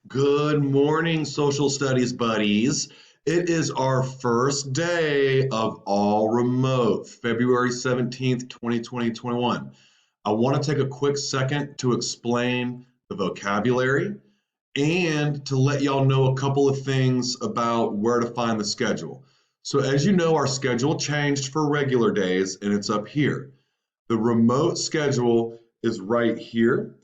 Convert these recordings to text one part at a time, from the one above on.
Good morning, social studies buddies. It is our first day of all remote, February 17th, 2021. I want to take a quick second to explain the vocabulary and to let y'all know a couple of things about where to find the schedule. So, as you know, our schedule changed for regular days and it's up here. The remote schedule is right here,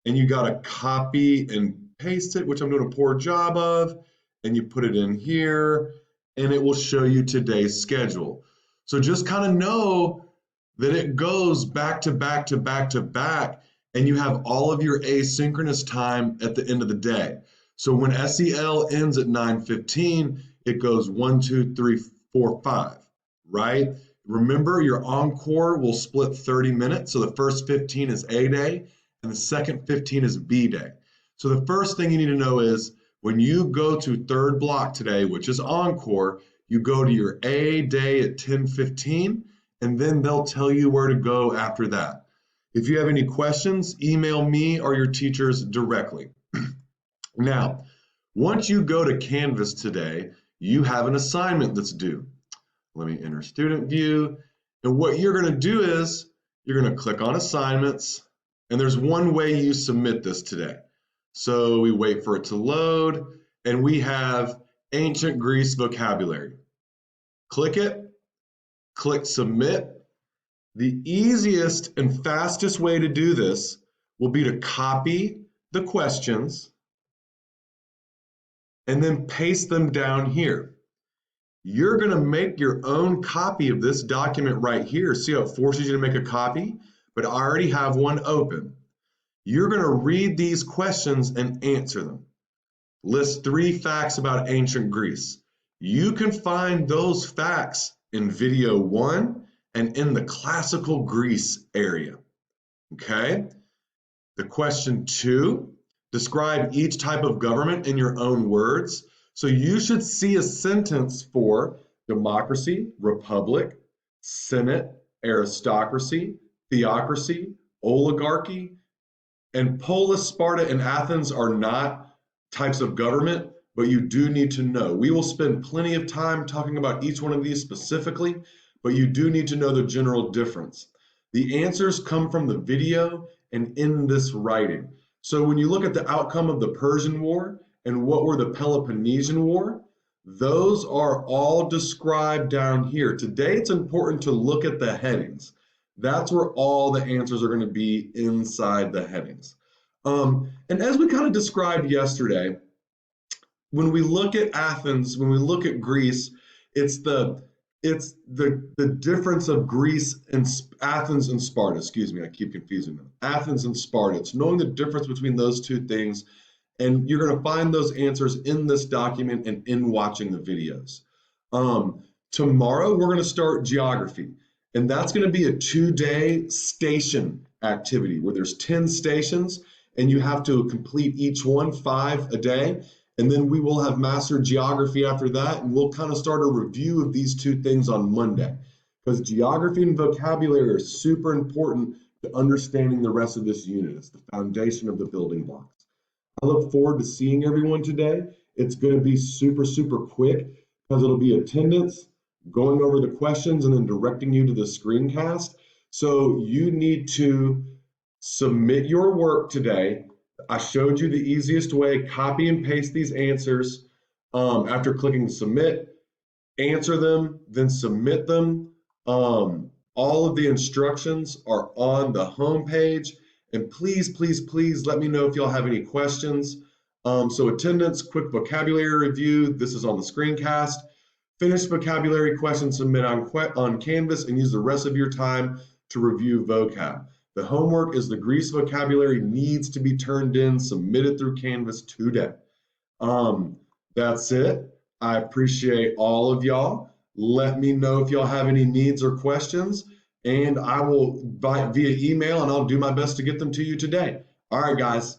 and you got to copy and paste it, which I'm doing a poor job of, and you put it in here, and it will show you today's schedule. So just kind of know that it goes back to back to back to back, and you have all of your asynchronous time at the end of the day. So when SEL ends at 9:15, it goes 1, 2, 3, 4, 5, right? Remember, your encore will split 30 minutes. So the first 15 is A day, and the second 15 is B day. So the first thing you need to know is when you go to third block today, which is encore, you go to your A day at 10:15, and then they'll tell you where to go after that. If you have any questions, email me or your teachers directly. Now, once you go to Canvas today, you have an assignment that's due. Let me enter student view. And what you're going to do is you're going to click on assignments, and there's one way you submit this today. So we wait for it to load, and we have ancient Greece vocabulary. Click it, click submit. The easiest and fastest way to do this will be to copy the questions and then paste them down here. You're going to make your own copy of this document right here. See how it forces you to make a copy? But I already have one open. You're going to read these questions and answer them. List 3 facts about ancient Greece. You can find those facts in video 1 and in the classical Greece area. Okay? The question 2, describe each type of government in your own words. So you should see a sentence for democracy, republic, senate, aristocracy, theocracy, oligarchy, and Polis, Sparta, and Athens are not types of government, but you do need to know. We will spend plenty of time talking about each one of these specifically, but you do need to know the general difference. The answers come from the video and in this writing. So when you look at the outcome of the Persian War and what were the Peloponnesian War, those are all described down here. Today it's important to look at the headings. That's where all the answers are going to be inside the headings. And as we kind of described yesterday, when we look at Athens, when we look at Greece, it's the difference of Greece and Athens and Sparta. Excuse me, I keep confusing them. Athens and Sparta. It's knowing the difference between those two things, and you're going to find those answers in this document and in watching the videos. Tomorrow we're going to start geography. And that's going to be a 2-day station activity where there's 10 stations and you have to complete each one 5 a day. And then we will have mastered geography after that. And we'll kind of start a review of these 2 things on Monday, because geography and vocabulary are super important to understanding the rest of this unit. It's the foundation of the building blocks. I look forward to seeing everyone today. It's going to be super, super quick because it'll be attendance, going over the questions, and then directing you to the screencast. So you need to submit your work today. I showed you the easiest way. Copy and paste these answers after clicking submit, answer them, then submit them. All of the instructions are on the home page. And please, please, please let me know if y'all have any questions. So attendance, quick vocabulary review. This is on the screencast. Finish vocabulary questions, submit on Canvas, and use the rest of your time to review vocab. The homework is the Greece vocabulary needs to be turned in, submitted through Canvas today. That's it. I appreciate all of y'all. Let me know if y'all have any needs or questions, and I will invite via email, and I'll do my best to get them to you today. All right, guys.